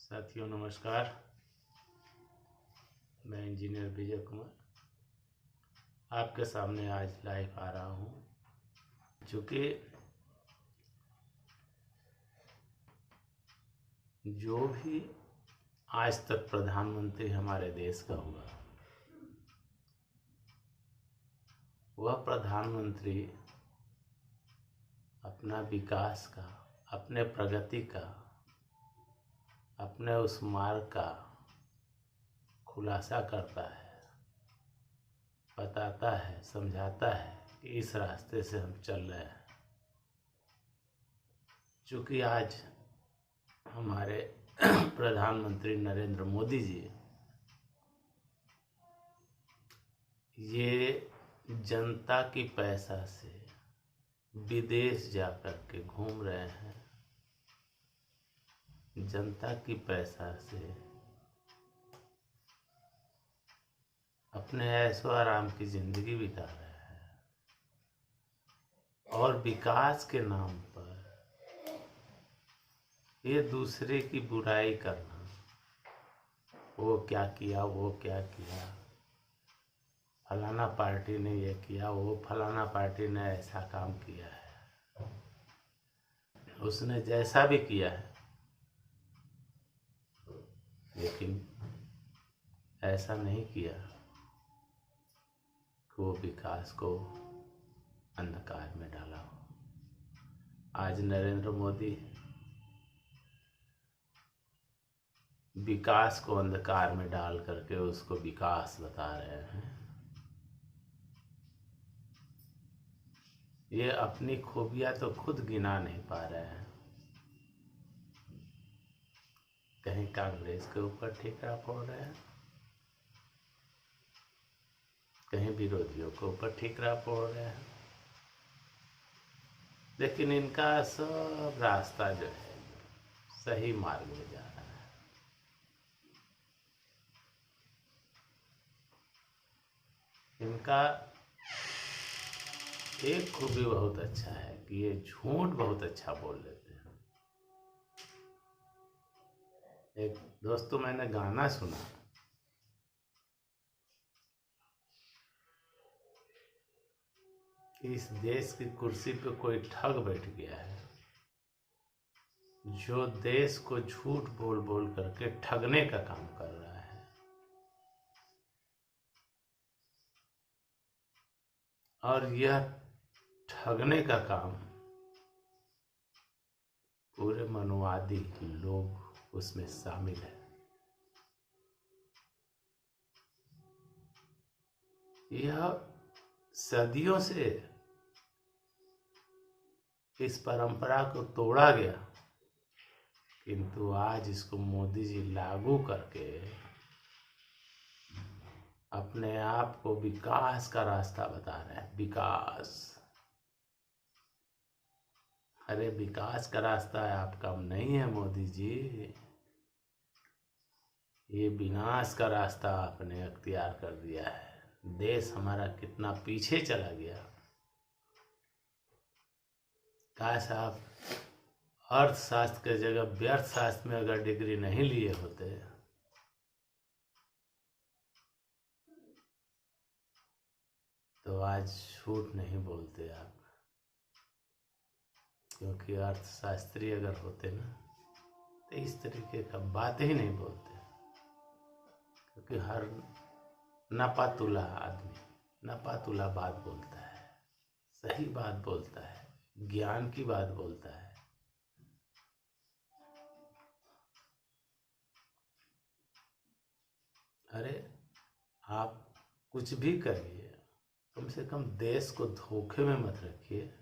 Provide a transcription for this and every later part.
साथियों नमस्कार। मैं इंजीनियर विजय कुमार आपके सामने आज लाइव आ रहा हूँ। चूँकि जो भी आज तक प्रधानमंत्री हमारे देश का हुआ, वह प्रधानमंत्री अपना विकास का, अपने प्रगति का, अपने उस मार्ग का खुलासा करता है, बताता है, समझाता है कि इस रास्ते से हम चल रहे हैं। चूँकि आज हमारे प्रधानमंत्री नरेंद्र मोदी जी ये जनता की पैसा से विदेश जाकर के घूम रहे हैं, जनता की पैसा से अपने ऐशो आराम की जिंदगी बिता रहे हैं और विकास के नाम पर ये दूसरे की बुराई करना, वो क्या किया, वो क्या किया, फलाना पार्टी ने ये किया, वो फलाना पार्टी ने ऐसा काम किया है, उसने जैसा भी किया है, लेकिन ऐसा नहीं किया कि वो विकास को अंधकार में डाला हो। आज नरेंद्र मोदी विकास को अंधकार में डाल करके उसको विकास बता रहे हैं। ये अपनी खूबियां तो खुद गिना नहीं पा रहे हैं। कहीं कांग्रेस के ऊपर ठीकरा फोड़ रहे हैं, कहीं विरोधियों के ऊपर ठीकरा फोड़ रहे हैं, लेकिन इनका सब रास्ता जो है सही मार्ग में जा रहा है। इनका एक खूबी बहुत अच्छा है कि ये झूठ बहुत अच्छा बोल लेते हैं। एक दोस्तों मैंने गाना सुना, कि इस देश की कुर्सी पे कोई ठग बैठ गया है जो देश को झूठ बोल बोल करके ठगने का काम कर रहा है। और यह ठगने का काम पूरे मनुवादी लोग उसमें शामिल है। यह सदियों से इस परंपरा को तोड़ा गया, किंतु आज इसको मोदी जी लागू करके अपने आप को विकास का रास्ता बता रहे हैं। विकास, अरे विकास का रास्ता है आपका नहीं है मोदी जी, ये विनाश का रास्ता आपने अख्तियार कर दिया है। देश हमारा कितना पीछे चला गया। काश आप अर्थशास्त्र के जगह व्यर्थ शास्त्र में अगर डिग्री नहीं लिए होते तो आज झूठ नहीं बोलते आप, क्योंकि अर्थशास्त्री अगर होते ना तो इस तरीके का बात ही नहीं बोलते। क्योंकि हर नपातुला आदमी नपातुला बात बोलता है, सही बात बोलता है, ज्ञान की बात बोलता है। अरे आप कुछ भी करिए, कम से कम देश को धोखे में मत रखिए,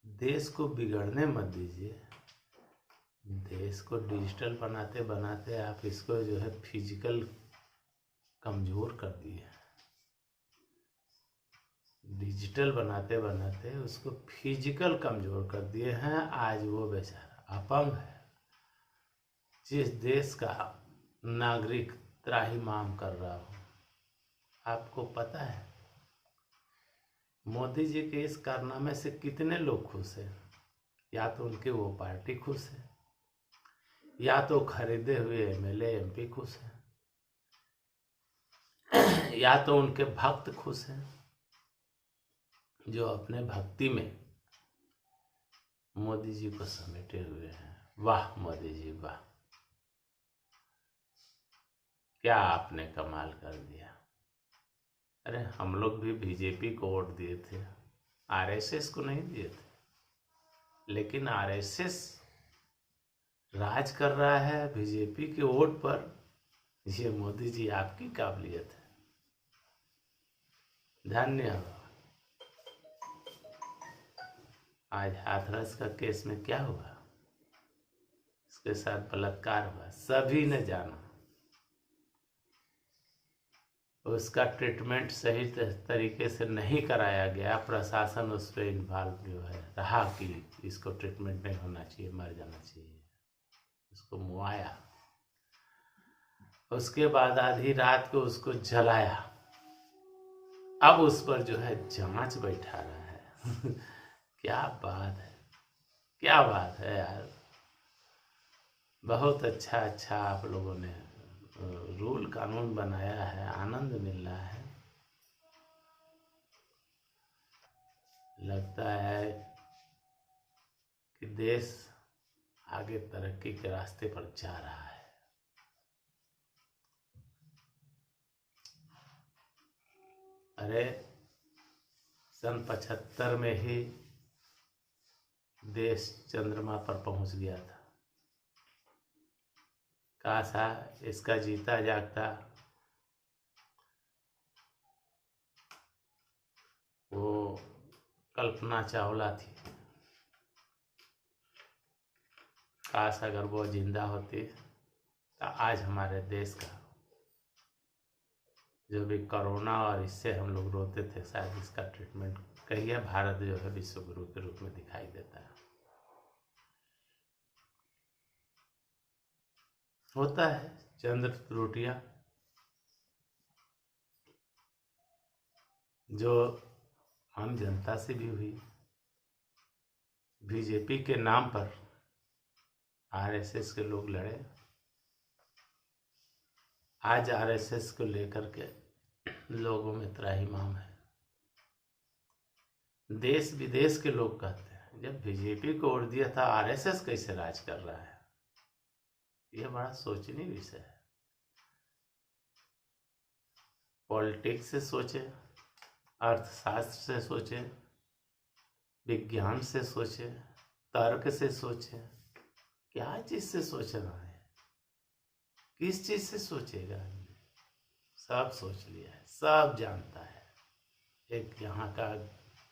देश को बिगड़ने मत दीजिए। देश को डिजिटल बनाते बनाते आप इसको जो है फिजिकल कमजोर कर दिए। डिजिटल बनाते बनाते उसको फिजिकल कमजोर कर दिए हैं। आज वो बेचारा अपंग है। जिस देश का नागरिक त्राहिमाम कर रहा हो, आपको पता है मोदी जी के इस कारनामे से कितने लोग खुश हैं? या तो उनके वो पार्टी खुश है, या तो खरीदे हुए एमएलए एमपी खुश हैं, या तो उनके भक्त खुश हैं जो अपने भक्ति में मोदी जी को समेटे हुए हैं। वाह मोदी जी वाह, क्या आपने कमाल कर दिया। अरे हम लोग भी बीजेपी को वोट दिए थे, आरएसएस को नहीं दिए थे, लेकिन आरएसएस राज कर रहा है बीजेपी के वोट पर। ये मोदी जी आपकी काबिलियत है, धन्यवाद। आज हाथरस का केस में क्या हुआ, उसके साथ बलात्कार हुआ, सभी ने जाना। उसका ट्रीटमेंट सही तरीके से नहीं कराया गया, प्रशासन उस पर इन्वॉल्व जो है रहा कि इसको ट्रीटमेंट नहीं होना चाहिए, मर जाना चाहिए, उसको मुआया। उसके बाद आधी रात को उसको जलाया, अब उस पर जो है जांच बैठा रहा है। क्या बात है, क्या बात है यार। बहुत अच्छा अच्छा आप लोगों ने रूल कानून बनाया है, आनंद मिल रहा है। लगता है कि देश आगे तरक्की के रास्ते पर जा रहा है। अरे सन 75 में ही देश चंद्रमा पर पहुंच गया था। काश इसका जीता जागता वो कल्पना चावला थी, काश अगर वो जिंदा होती तो आज हमारे देश का जो भी कोरोना और इससे हम लोग रोते थे, शायद इसका ट्रीटमेंट कहिए भारत जो है विश्व गुरु के रूप में दिखाई देता है। होता है चंद्र त्रुटियां जो आम जनता से भी हुई। बीजेपी के नाम पर आरएसएस के लोग लड़े, आज आरएसएस को लेकर के लोगों में त्राहिमाम है। देश विदेश के लोग कहते हैं जब बीजेपी को वोट दिया था आरएसएस कैसे राज कर रहा है। यह बड़ा सोचनीय विषय है। पॉलिटिक्स से सोचे, अर्थशास्त्र से सोचे, विज्ञान से सोचे, तर्क से सोचे, क्या चीज से सोच रहा है, किस चीज से सोचेगा। सब सोच लिया है, सब जानता है। एक यहाँ का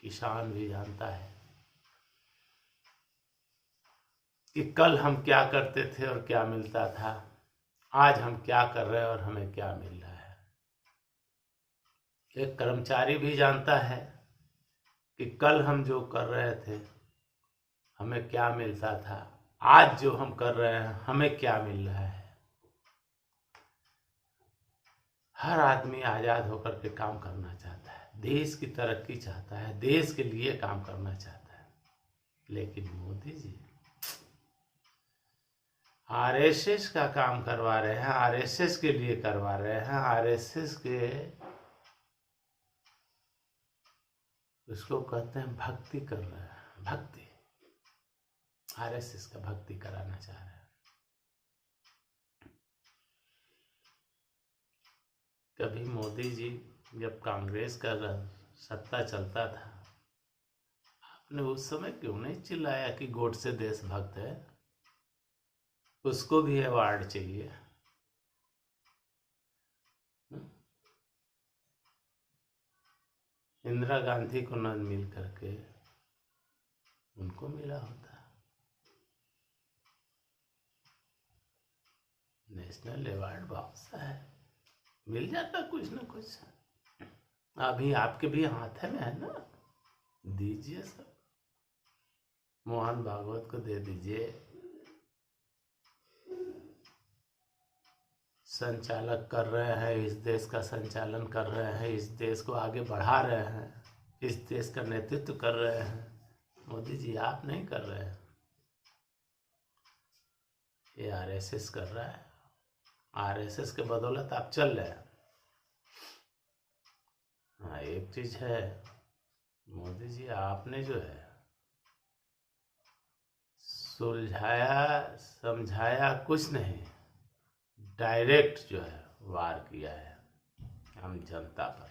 किसान भी जानता है कि कल हम क्या करते थे और क्या मिलता था, आज हम क्या कर रहे हैं और हमें क्या मिल रहा है। एक कर्मचारी भी जानता है कि कल हम जो कर रहे थे हमें क्या मिलता था, आज जो हम कर रहे हैं हमें क्या मिल रहा है। हर आदमी आजाद होकर के काम करना चाहता है, देश की तरक्की चाहता है, देश के लिए काम करना चाहता है। लेकिन मोदी जी आरएसएस का काम करवा रहे हैं, आरएसएस के लिए करवा रहे हैं, आरएसएस के उसको कहते हैं भक्ति कर रहे हैं। भक्ति, आरएसएस का भक्ति कराना चाह रहे हैं। कभी मोदी जी जब कांग्रेस का सत्ता चलता था, आपने उस समय क्यों नहीं चिल्लाया कि गोडसे देशभक्त है, उसको भी अवार्ड चाहिए। इंदिरा गांधी को न मिल करके उनको मिला होता। नेशनल अवार्ड बहुत सा है, मिल जाता कुछ न कुछ। अभी आपके भी हाथ में है ना, दीजिए सब। मोहन भागवत को दे दीजिए, संचालक कर रहे हैं, इस देश का संचालन कर रहे हैं, इस देश को आगे बढ़ा रहे हैं, इस देश का नेतृत्व कर रहे हैं। मोदी जी आप नहीं कर रहे हैं। ये आरएसएस कर रहा है। आरएसएस के बदौलत आप चल रहे हैं। हाँ, एक चीज है मोदी जी, आपने जो है सुलझाया समझाया कुछ नहीं, डायरेक्ट जो है वार किया है हम जनता पर।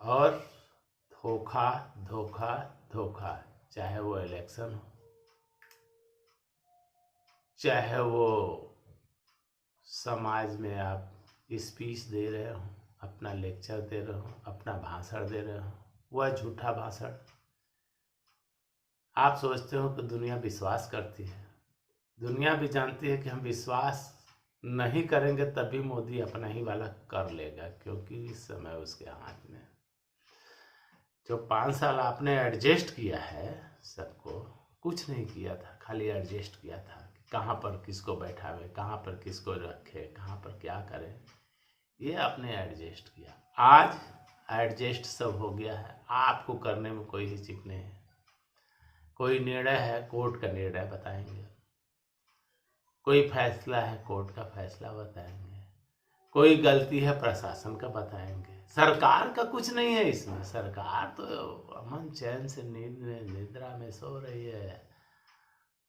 और धोखा धोखा धोखा, चाहे वो इलेक्शन हो, चाहे वो समाज में आप स्पीच दे रहे हो, अपना लेक्चर दे रहे हो, अपना भाषण दे रहे हो, वह झूठा भाषण। आप सोचते हो कि दुनिया विश्वास करती है, दुनिया भी जानती है कि हम विश्वास नहीं करेंगे तभी मोदी अपना ही वाला कर लेगा, क्योंकि इस समय उसके हाथ में जो 5 साल आपने एडजस्ट किया है सबको, कुछ नहीं किया था, खाली एडजस्ट किया था कि कहाँ पर किसको बैठावे, कहाँ पर किसको रखे, कहाँ पर क्या करें, ये आपने एडजस्ट किया। आज एडजस्ट सब हो गया है, आपको करने में कोई हिचक नहीं है। कोई निर्णय है, कोर्ट का निर्णय बताएंगे, कोई फैसला है, कोर्ट का फैसला बताएंगे, कोई गलती है प्रशासन का बताएंगे। सरकार का कुछ नहीं है इसमें, सरकार तो अमन चैन से निद्रा में सो रही है।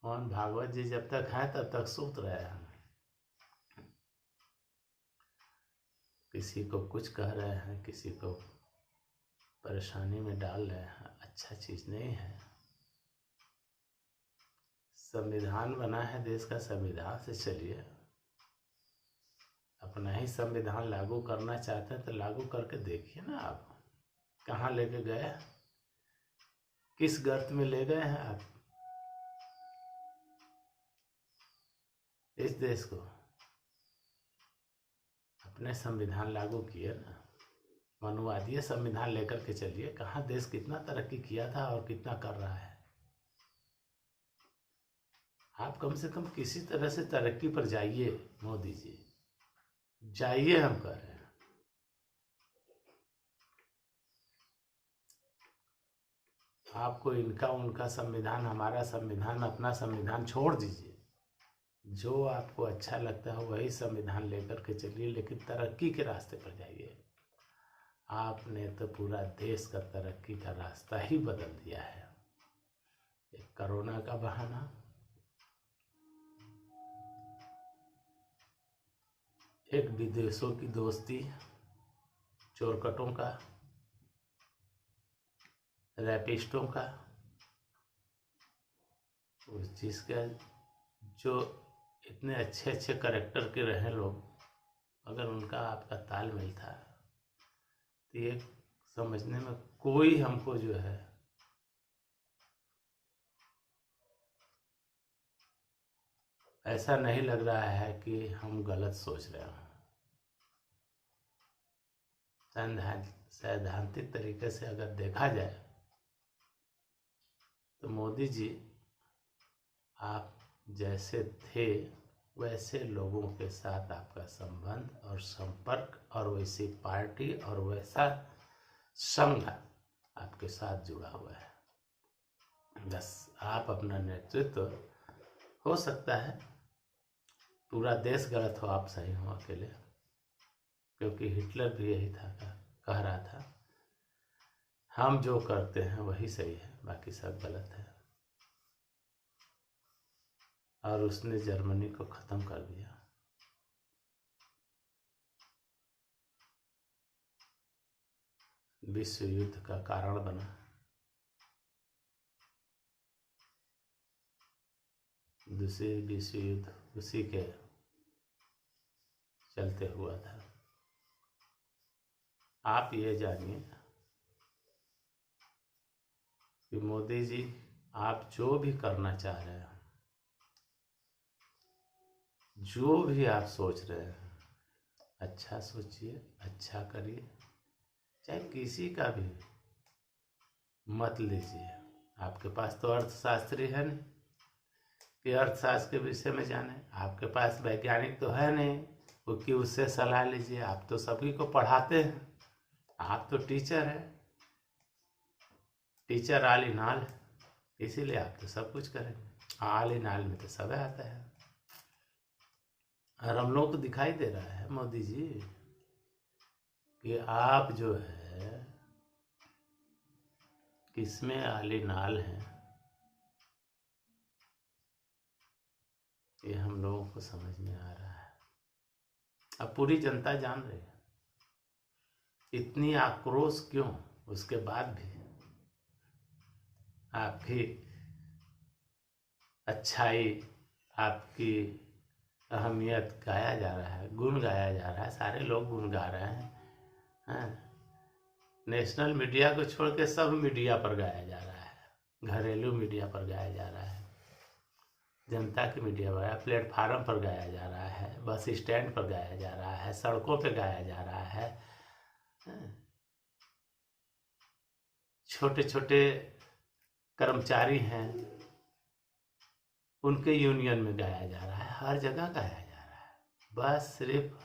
मोहन भागवत जी जब तक है तब तक सूत रहे हैं। किसी को कुछ कह रहे हैं, किसी को परेशानी में डाल रहे हैं, अच्छा चीज नहीं है। संविधान बना है देश का, संविधान से चलिए। अपना ही संविधान लागू करना चाहते हैं तो लागू करके देखिए ना, आप कहाँ लेके गए, किस गर्त में ले गए हैं आप इस देश को। अपने संविधान लागू किए ना, मनुवादी संविधान लेकर के चलिए। कहाँ देश कितना तरक्की किया था और कितना कर रहा है। आप कम से कम किसी तरह से तरक्की पर जाइए मोदी जी, जाइए, हम कह रहे हैं। आपको इनका उनका संविधान, हमारा संविधान, अपना संविधान छोड़ दीजिए। जो आपको अच्छा लगता है वही संविधान लेकर के चलिए, लेकिन तरक्की के रास्ते पर जाइए। आपने तो पूरा देश का तरक्की का रास्ता ही बदल दिया है। एक कोरोना का बहाना, एक विदेशों की दोस्ती, चोरकटों का, रैपिस्टों का, उस चीज़ का जो इतने अच्छे अच्छे करेक्टर के रहे लोग, अगर उनका आपका तालमेल था तो ये समझने में कोई हमको जो है ऐसा नहीं लग रहा है कि हम गलत सोच रहे हैं। सैद्धांतिक तरीके से अगर देखा जाए तो मोदी जी, आप जैसे थे वैसे लोगों के साथ आपका संबंध और संपर्क, और वैसी पार्टी और वैसा संघ आपके साथ जुड़ा हुआ है। बस आप अपना नेतृत्व, हो सकता है पूरा देश गलत हो, आप सही हो अकेले, क्योंकि हिटलर भी यही था, कह रहा था हम जो करते हैं वही सही है, बाकी सब गलत है। और उसने जर्मनी को खत्म कर दिया। विश्व युद्ध का कारण बना। दूसरी विश्व युद्ध उसी के चलते हुआ था। आप ये जानिए कि मोदी जी, आप जो भी करना चाह रहे हैं, जो भी आप सोच रहे हैं, अच्छा सोचिए, अच्छा करिए, चाहे किसी का भी मत लीजिए। आपके पास तो अर्थशास्त्री है नहीं कि अर्थशास्त्र के विषय में जाने, आपके पास वैज्ञानिक तो है नहीं क्योंकि उससे सलाह लीजिए। आप तो सभी को पढ़ाते हैं, आप तो टीचर हैं, टीचर आल इन ऑल, इसीलिए आप तो सब कुछ करेंगे। आल ही नाल में तो सब आता है। और हम लोग को दिखाई दे रहा है मोदी जी कि आप जो है किसमें आली नाल हैं, ये हम लोगों को समझ में आ रहा है। अब पूरी जनता जान रही है। इतनी आक्रोश क्यों, उसके बाद भी आपकी अच्छाई, आपकी अहमियत गाया जा रहा है, गुण गाया जा रहा है, सारे लोग गुण गा रहे हैं। नेशनल मीडिया को छोड़ के सब मीडिया पर गाया जा रहा है, घरेलू मीडिया पर गाया जा रहा है, जनता की मीडिया पर, प्लेटफार्म पर गाया जा रहा है, बस स्टैंड पर गाया जा रहा है, सड़कों पे गाया जा रहा है। छोटे छोटे कर्मचारी हैं, उनके यूनियन में गाया जा रहा है, हर जगह गाया जा रहा है। बस सिर्फ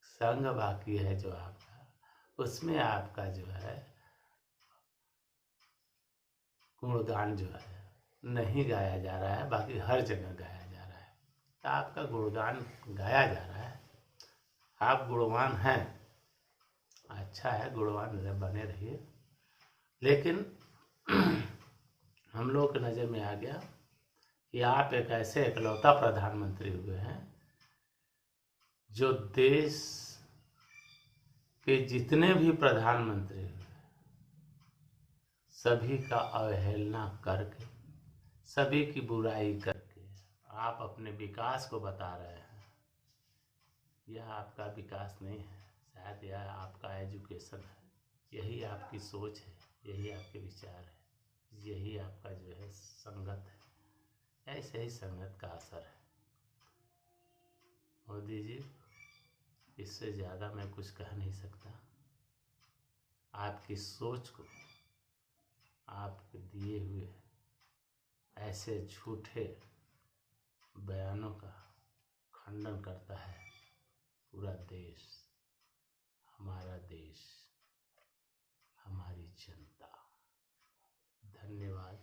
संघ बाकी है जो आपका, उसमें आपका जो है गुणगान जो है नहीं गाया जा रहा है, बाकी हर जगह गाया जा रहा है। तो आपका गुणगान गाया जा रहा है, आप गुणवान हैं, अच्छा है, गुणवान बने रहिए। लेकिन हम लोग की नज़र में आ गया कि आप एक ऐसे इकलौता प्रधानमंत्री हुए हैं जो देश के जितने भी प्रधानमंत्री हुए सभी का अवहेलना करके, सभी की बुराई करके आप अपने विकास को बता रहे हैं। यह आपका विकास नहीं है, शायद यह आपका एजुकेशन है, यही आपकी सोच है, यही आपके विचार है, यही आपका जो है संगत है। ऐसे ही संगत का असर है। मोदी जी, इससे ज़्यादा मैं कुछ कह नहीं सकता। आपकी सोच को, आपके दिए हुए ऐसे झूठे बयानों का खंडन करता है पूरा देश, हमारा देश, हमारी जनता। धन्यवाद।